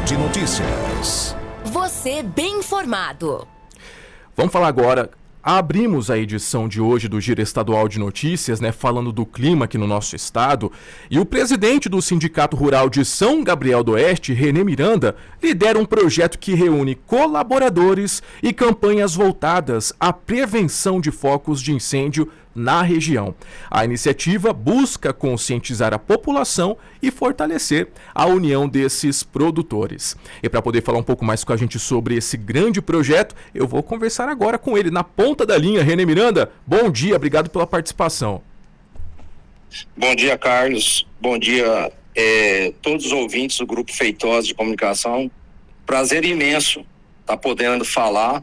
de Notícias. Você bem informado. Vamos falar agora. Abrimos a edição de hoje do Giro Estadual de Notícias, falando do clima aqui no nosso estado. E o presidente do Sindicato Rural de São Gabriel do Oeste, Renê Miranda, lidera um projeto que reúne colaboradores e campanhas voltadas à prevenção de focos de incêndio na região. A iniciativa busca conscientizar a população e fortalecer a união desses produtores. E para poder falar um pouco mais com a gente sobre esse grande projeto, eu vou conversar agora com ele na ponta da linha. Renê Miranda, bom dia, obrigado pela participação. Bom dia, Carlos. Bom dia todos os ouvintes do Grupo Feitosa de Comunicação. Prazer imenso estar podendo falar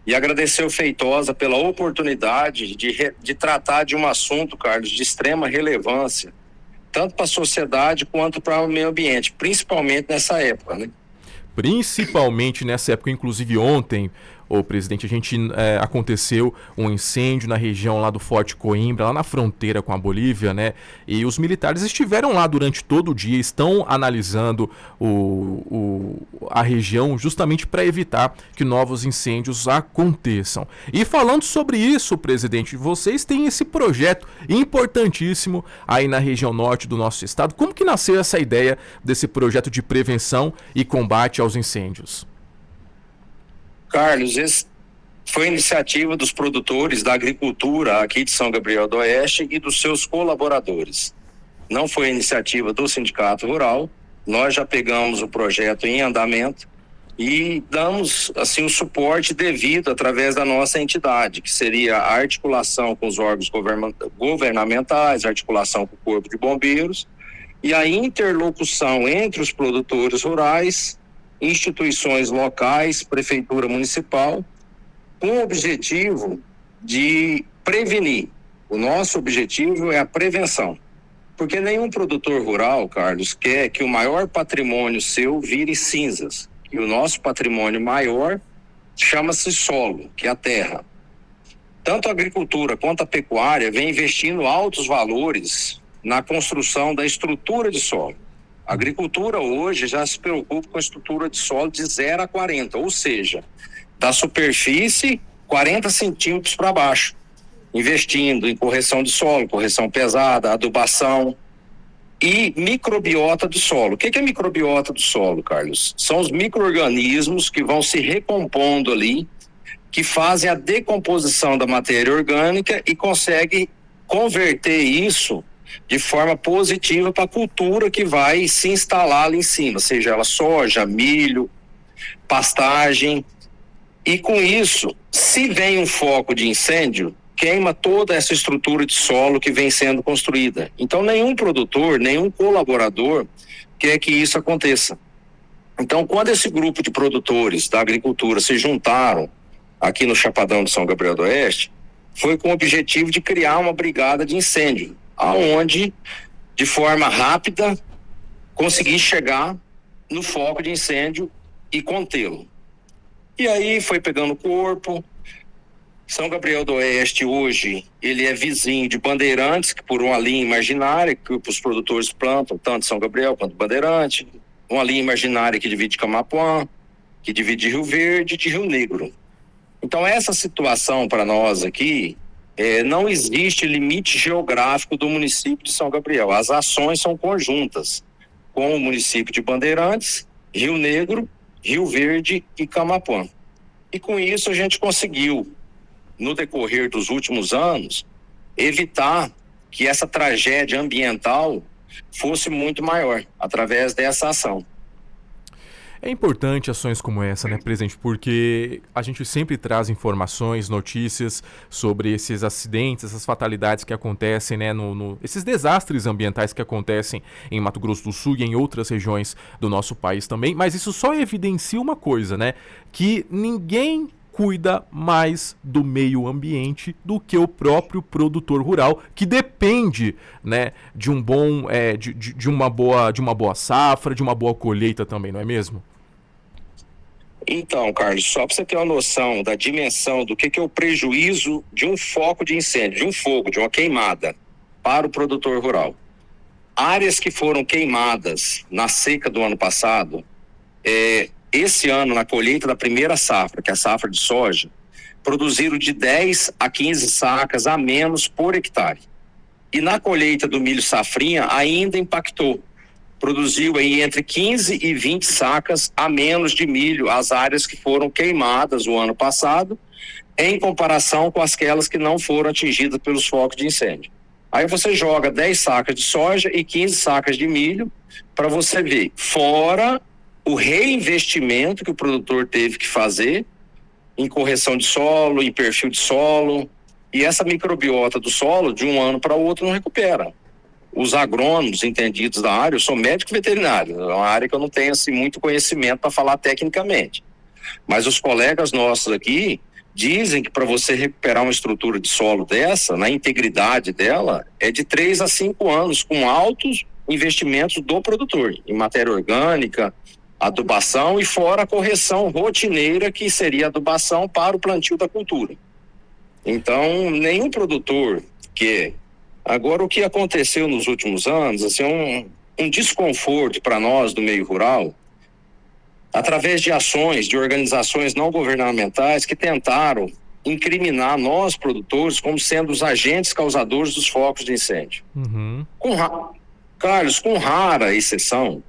e agradecer o Feitosa pela oportunidade de tratar de um assunto, Carlos, de extrema relevância, tanto para a sociedade quanto para o meio ambiente, principalmente nessa época, Principalmente nessa época, inclusive ontem, presidente, aconteceu um incêndio na região lá do Forte Coimbra, lá na fronteira com a Bolívia, E os militares estiveram lá durante todo o dia, estão analisando a região justamente para evitar que novos incêndios aconteçam. E falando sobre isso, presidente, vocês têm esse projeto importantíssimo aí na região norte do nosso estado. Como que nasceu essa ideia desse projeto de prevenção e combate aos incêndios? Carlos, esse foi iniciativa dos produtores da agricultura aqui de São Gabriel do Oeste e dos seus colaboradores. Não foi iniciativa do Sindicato Rural. Nós já pegamos o projeto em andamento e damos assim o suporte devido através da nossa entidade, que seria a articulação com os órgãos governamentais, a articulação com o Corpo de Bombeiros e a interlocução entre os produtores rurais, instituições locais, prefeitura municipal, com o objetivo de prevenir. O nosso objetivo é a prevenção. Porque nenhum produtor rural, Carlos, quer que o maior patrimônio seu vire cinzas. E o nosso patrimônio maior chama-se solo, que é a terra. Tanto a agricultura quanto a pecuária vem investindo altos valores na construção da estrutura de solo. A agricultura hoje já se preocupa com a estrutura de solo de 0 a 40, ou seja, da superfície 40 centímetros para baixo, investindo em correção de solo, correção pesada, adubação e microbiota do solo. O que é microbiota do solo, Carlos? São os micro-organismos que vão se recompondo ali, que fazem a decomposição da matéria orgânica e conseguem converter isso de forma positiva para a cultura que vai se instalar ali em cima, seja ela soja, milho, pastagem. E com isso, se vem um foco de incêndio, queima toda essa estrutura de solo que vem sendo construída. Então nenhum produtor, nenhum colaborador quer que isso aconteça. Então quando esse grupo de produtores da agricultura se juntaram aqui no Chapadão de São Gabriel do Oeste, foi com o objetivo de criar uma brigada de incêndio, aonde, de forma rápida, conseguir chegar no foco de incêndio e contê-lo. E aí foi pegando corpo. São Gabriel do Oeste hoje, ele é vizinho de Bandeirantes, que por uma linha imaginária que os produtores plantam, tanto São Gabriel quanto Bandeirante, uma linha imaginária que divide Camapuã, que divide Rio Verde e de Rio Negro. Então essa situação para nós aqui, não existe limite geográfico do município de São Gabriel. As ações são conjuntas com o município de Bandeirantes, Rio Negro, Rio Verde e Camapuã. E com isso a gente conseguiu, no decorrer dos últimos anos, evitar que essa tragédia ambiental fosse muito maior através dessa ação. É importante ações como essa, presidente? Porque a gente sempre traz informações, notícias sobre esses acidentes, essas fatalidades que acontecem, esses desastres ambientais que acontecem em Mato Grosso do Sul e em outras regiões do nosso país também. Mas isso só evidencia uma coisa, que ninguém cuida mais do meio ambiente do que o próprio produtor rural, que depende, de um bom, de uma boa safra, de uma boa colheita também, não é mesmo? Então, Carlos, só para você ter uma noção da dimensão do que é o prejuízo de um foco de incêndio, de um fogo, de uma queimada para o produtor rural. Áreas que foram queimadas na seca do ano passado, esse ano, na colheita da primeira safra, que é a safra de soja, produziram de 10 a 15 sacas a menos por hectare. E na colheita do milho safrinha ainda impactou. Produziu aí entre 15 e 20 sacas a menos de milho as áreas que foram queimadas o ano passado, em comparação com aquelas que não foram atingidas pelos focos de incêndio. Aí você joga 10 sacas de soja e 15 sacas de milho para você ver, fora o reinvestimento que o produtor teve que fazer em correção de solo, em perfil de solo, e essa microbiota do solo de um ano para o outro não recupera. Os agrônomos entendidos da área, eu sou médico veterinário, é uma área que eu não tenho assim, muito conhecimento para falar tecnicamente, mas os colegas nossos aqui dizem que para você recuperar uma estrutura de solo dessa, na integridade dela, é de 3 a 5 anos, com altos investimentos do produtor, em matéria orgânica, adubação e fora a correção rotineira que seria a adubação para o plantio da cultura. Então, nenhum produtor que... Agora, o que aconteceu nos últimos anos, assim, um desconforto para nós do meio rural, através de ações de organizações não governamentais que tentaram incriminar nós, produtores, como sendo os agentes causadores dos focos de incêndio. Uhum. Carlos, com rara exceção,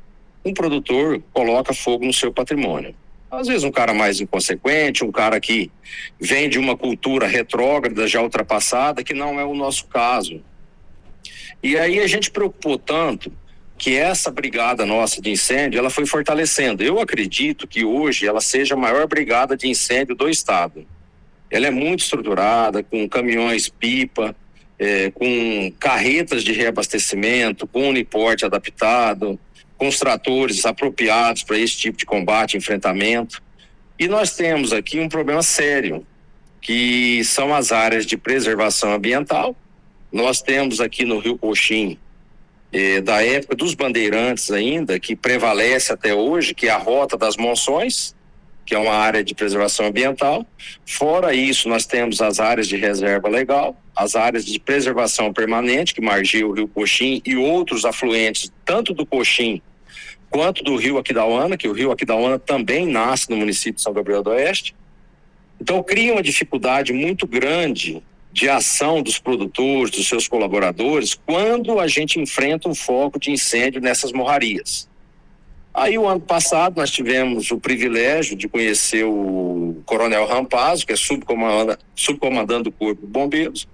um produtor coloca fogo no seu patrimônio. Às vezes um cara mais inconsequente, um cara que vem de uma cultura retrógrada já ultrapassada, que não é o nosso caso. E aí a gente preocupou tanto que essa brigada nossa de incêndio, ela foi fortalecendo. Eu acredito que hoje ela seja a maior brigada de incêndio do estado. Ela é muito estruturada, com caminhões-pipa, com carretas de reabastecimento, com uniporte adaptado, com os tratores apropriados para esse tipo de combate e enfrentamento. E nós temos aqui um problema sério, que são as áreas de preservação ambiental. Nós temos aqui no Rio Coxim, da época dos bandeirantes ainda, que prevalece até hoje, que é a Rota das Monções, que é uma área de preservação ambiental. Fora isso, nós temos as áreas de reserva legal, as áreas de preservação permanente, que margeiam o Rio Coxim e outros afluentes, tanto do Coxim quanto do Rio Aquidauana, que o Rio Aquidauana também nasce no município de São Gabriel do Oeste. Então, cria uma dificuldade muito grande de ação dos produtores, dos seus colaboradores, quando a gente enfrenta um foco de incêndio nessas morrarias. Aí, o ano passado, nós tivemos o privilégio de conhecer o Coronel Rampazzo, que é subcomandante do Corpo de Bombeiros,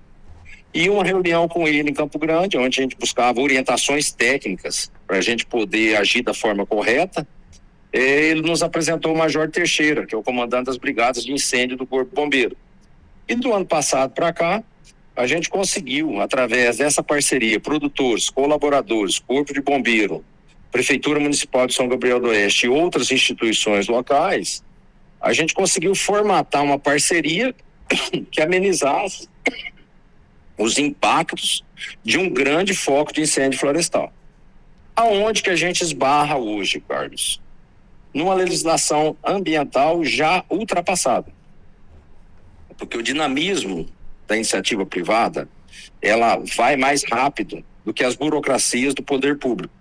e uma reunião com ele em Campo Grande, onde a gente buscava orientações técnicas para a gente poder agir da forma correta. Ele nos apresentou o Major Teixeira, que é o comandante das brigadas de incêndio do Corpo de Bombeiro. E do ano passado para cá, a gente conseguiu, através dessa parceria, produtores, colaboradores, Corpo de Bombeiro, Prefeitura Municipal de São Gabriel do Oeste e outras instituições locais, a gente conseguiu formatar uma parceria que amenizasse os impactos de um grande foco de incêndio florestal. Aonde que a gente esbarra hoje, Carlos? Numa legislação ambiental já ultrapassada. Porque o dinamismo da iniciativa privada, ela vai mais rápido do que as burocracias do poder público.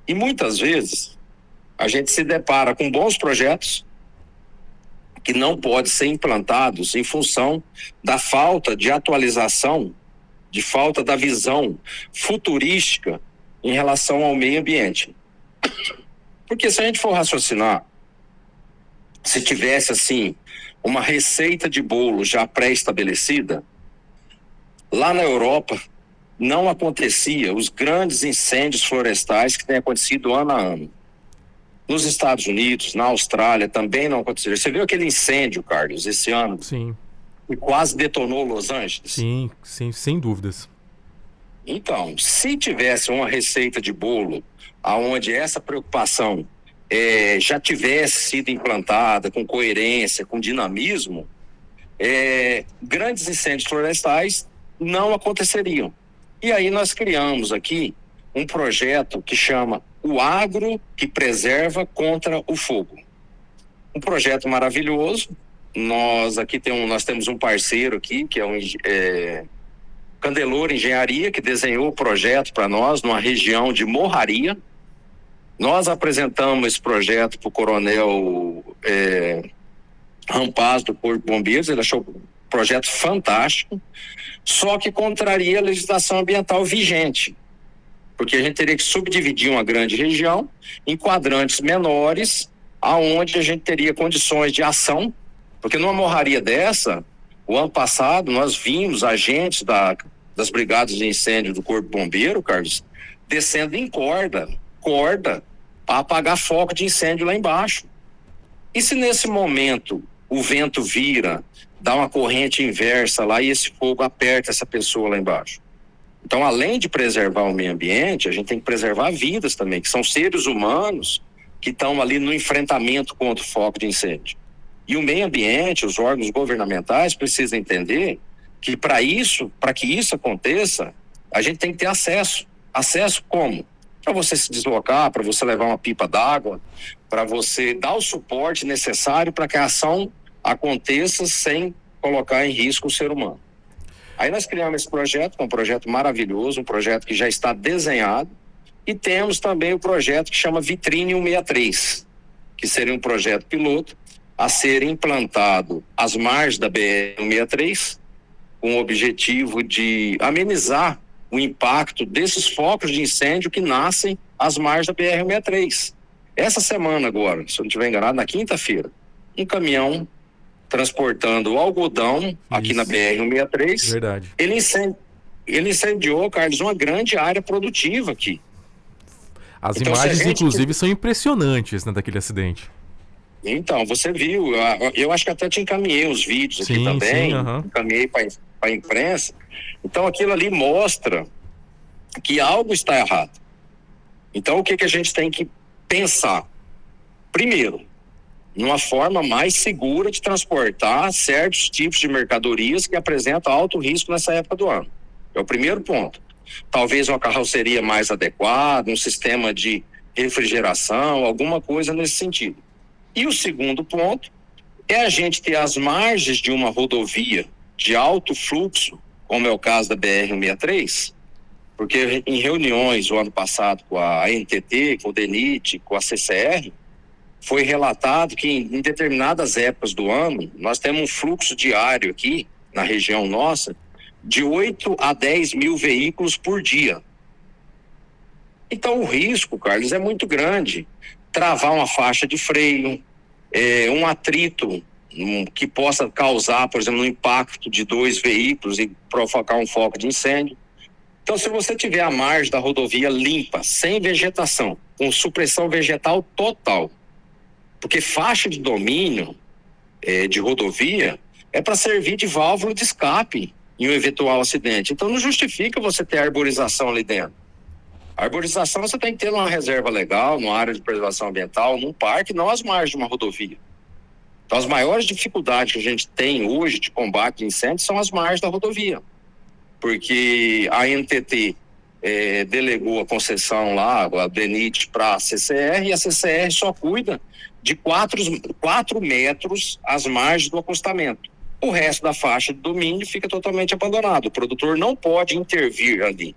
E muitas vezes a gente se depara com bons projetos que não podem ser implantados em função da falta de atualização, de falta da visão futurística em relação ao meio ambiente. Porque se a gente for raciocinar, se tivesse assim uma receita de bolo já pré-estabelecida, lá na Europa não acontecia os grandes incêndios florestais que têm acontecido ano a ano. Nos Estados Unidos, na Austrália, também não aconteceu. Você viu aquele incêndio, Carlos, esse ano? Sim. Que quase detonou Los Angeles? Sim, sem dúvidas. Então, se tivesse uma receita de bolo aonde essa preocupação já tivesse sido implantada com coerência, com dinamismo, grandes incêndios florestais não aconteceriam. E aí nós criamos aqui um projeto que chama O Agro que Preserva contra o Fogo. Um projeto maravilhoso. Nós temos um parceiro aqui, que é Candeloro Engenharia, que desenhou o projeto para nós numa região de morraria. Nós apresentamos esse projeto para o coronel Rampaz do Corpo de Bombeiros, ele achou o projeto fantástico, só que contraria a legislação ambiental vigente, porque a gente teria que subdividir uma grande região em quadrantes menores, aonde a gente teria condições de ação, porque numa morraria dessa, o ano passado nós vimos agentes das brigadas de incêndio do Corpo Bombeiro, Carlos, descendo em corda para apagar foco de incêndio lá embaixo. E se nesse momento o vento vira, dá uma corrente inversa lá e esse fogo aperta essa pessoa lá embaixo? Então, além de preservar o meio ambiente, a gente tem que preservar vidas também, que são seres humanos que estão ali no enfrentamento contra o foco de incêndio. E o meio ambiente, os órgãos governamentais precisam entender que para que isso aconteça, a gente tem que ter acesso. Acesso como? Para você se deslocar, para você levar uma pipa d'água, para você dar o suporte necessário para que a ação aconteça sem colocar em risco o ser humano. Aí nós criamos esse projeto, que é um projeto maravilhoso, um projeto que já está desenhado, e temos também o projeto que chama Vitrine 163, que seria um projeto piloto a ser implantado às margens da BR-163, com o objetivo de amenizar o impacto desses focos de incêndio que nascem às margens da BR-163. Essa semana agora, se eu não estiver enganado, na quinta-feira, um caminhão transportando algodão aqui na BR-163. Verdade. Ele incendiou, Carlos, uma grande área produtiva aqui. As imagens, inclusive, são impressionantes, né, daquele acidente. Então, você viu, eu acho que até te encaminhei os vídeos aqui também, encaminhei para a imprensa. Então, aquilo ali mostra que algo está errado. Então, o que a gente tem que pensar? Primeiro, numa forma mais segura de transportar certos tipos de mercadorias que apresentam alto risco nessa época do ano. É o primeiro ponto. Talvez uma carroceria mais adequada, um sistema de refrigeração, alguma coisa nesse sentido. E o segundo ponto é a gente ter as margens de uma rodovia de alto fluxo, como é o caso da BR-163, porque em reuniões o ano passado com a ANTT, com o DENIT, com a CCR, foi relatado que em determinadas épocas do ano, nós temos um fluxo diário aqui, na região nossa, de 8 a 10 mil veículos por dia. Então o risco, Carlos, é muito grande. Travar uma faixa de freio, um atrito que possa causar, por exemplo, um impacto de 2 veículos e provocar um foco de incêndio. Então, se você tiver a margem da rodovia limpa, sem vegetação, com supressão vegetal total, porque faixa de domínio de rodovia é para servir de válvula de escape em um eventual acidente. Então, não justifica você ter arborização ali dentro. A arborização você tem que ter numa reserva legal, numa área de preservação ambiental, num parque, não às margens de uma rodovia. Então, as maiores dificuldades que a gente tem hoje de combate de incêndio são as margens da rodovia. Porque a NTT delegou a concessão lá, a DENIT, para a CCR, e a CCR só cuida de 4 metros às margens do acostamento. O resto da faixa de domínio fica totalmente abandonado. O produtor não pode intervir ali.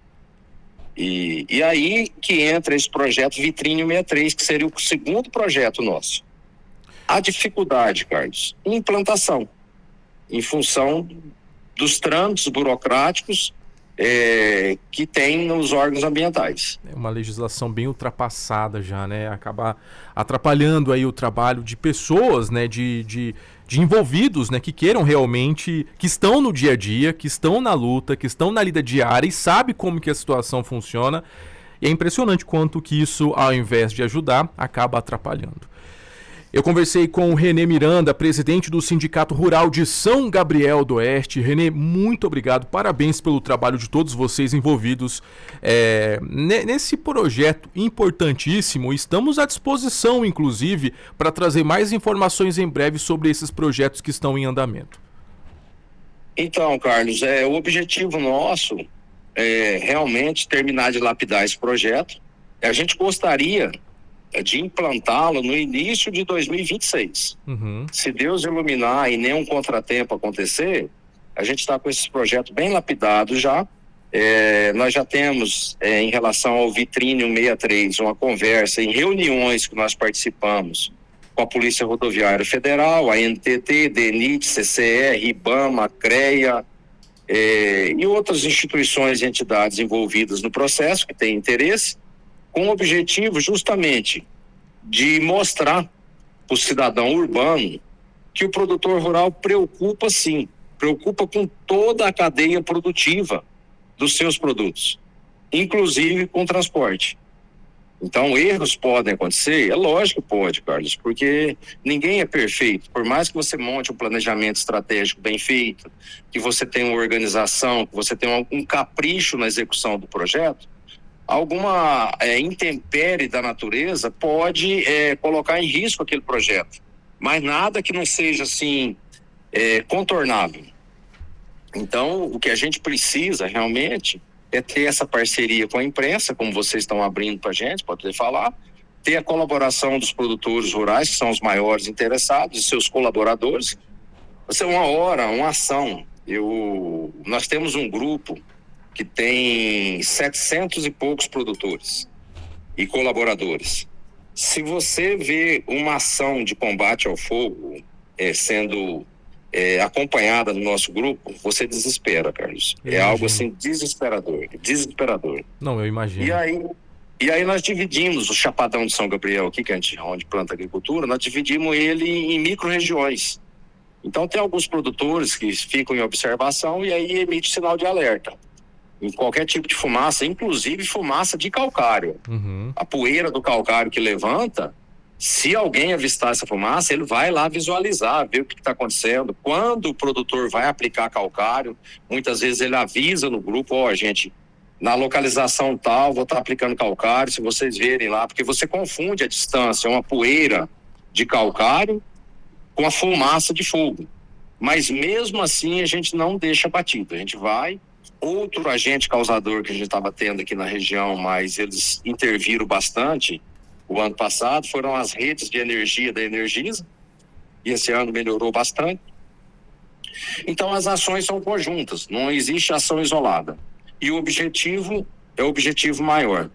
E aí que entra esse projeto Vitrine 163, que seria o segundo projeto nosso. A dificuldade, Carlos, implantação, em função dos trâmites burocráticos que tem nos órgãos ambientais. É uma legislação bem ultrapassada já, né? Acaba atrapalhando aí o trabalho de pessoas, né? De envolvidos, né? Que queiram realmente, que estão no dia a dia, que estão na luta, que estão na lida diária e sabem como que a situação funciona. E é impressionante quanto que isso, ao invés de ajudar, acaba atrapalhando. Eu conversei com o Renê Miranda, presidente do Sindicato Rural de São Gabriel do Oeste. Renê, muito obrigado, parabéns pelo trabalho de todos vocês envolvidos nesse projeto importantíssimo. Estamos à disposição, inclusive, para trazer mais informações em breve sobre esses projetos que estão em andamento. Então, Carlos, o objetivo nosso é realmente terminar de lapidar esse projeto. A gente gostaria de implantá-lo no início de 2026. Se Deus iluminar e nenhum contratempo acontecer, a gente está com esse projeto bem lapidado já. Nós já temos, em relação ao Vitrine 163, uma conversa em reuniões que nós participamos com a Polícia Rodoviária Federal, a NTT, DENIT, CCR, IBAMA, CREA, e outras instituições e entidades envolvidas no processo que têm interesse, com o objetivo justamente de mostrar para o cidadão urbano que o produtor rural preocupa sim, preocupa com toda a cadeia produtiva dos seus produtos, inclusive com transporte. Então, erros podem acontecer? É lógico que pode, Carlos, porque ninguém é perfeito. Por mais que você monte um planejamento estratégico bem feito, que você tenha uma organização, que você tenha um capricho na execução do projeto, alguma intempérie da natureza pode colocar em risco aquele projeto. Mas nada que não seja assim contornável. Então, o que a gente precisa realmente é ter essa parceria com a imprensa, como vocês estão abrindo para a gente, pode poder falar, ter a colaboração dos produtores rurais, que são os maiores interessados, e seus colaboradores. Vai ser uma ação. Nós temos um grupo que tem 700 e poucos produtores e colaboradores. Se você vê uma ação de combate ao fogo sendo acompanhada no nosso grupo, você desespera, Carlos. Algo assim desesperador. Não, eu imagino. E aí nós dividimos o Chapadão de São Gabriel aqui, que a gente onde planta agricultura, nós dividimos ele em micro-regiões. Então tem alguns produtores que ficam em observação e aí emite sinal de alerta em qualquer tipo de fumaça, inclusive fumaça de calcário. Uhum. A poeira do calcário que levanta, se alguém avistar essa fumaça, ele vai lá visualizar, ver o que está acontecendo. Quando o produtor vai aplicar calcário, muitas vezes ele avisa no grupo, gente, na localização tal, vou estar aplicando calcário, se vocês verem lá, porque você confunde a distância, uma poeira de calcário com a fumaça de fogo. Mas mesmo assim a gente não deixa batido, a gente vai. Outro agente causador que a gente estava tendo aqui na região, mas eles interviram bastante o ano passado, foram as redes de energia da Energisa, e esse ano melhorou bastante. Então as ações são conjuntas, não existe ação isolada. E o objetivo é o objetivo maior: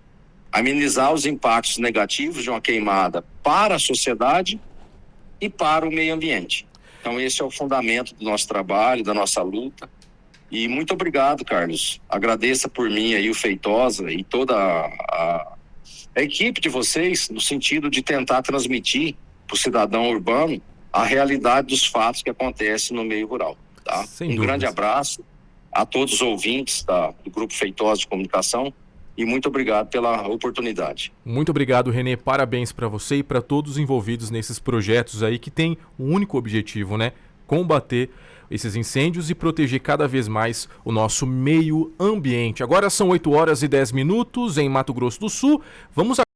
amenizar os impactos negativos de uma queimada para a sociedade e para o meio ambiente. Então esse é o fundamento do nosso trabalho, da nossa luta. E muito obrigado, Carlos. Agradeça por mim aí o Feitosa e toda a equipe de vocês, no sentido de tentar transmitir para o cidadão urbano a realidade dos fatos que acontecem no meio rural. Tá? Sem dúvidas. Grande abraço a todos os ouvintes do Grupo Feitosa de Comunicação e muito obrigado pela oportunidade. Muito obrigado, Renê. Parabéns para você e para todos os envolvidos nesses projetos aí que tem um único objetivo, né? Combater esses incêndios e proteger cada vez mais o nosso meio ambiente. Agora são 8h10 em Mato Grosso do Sul. Vamos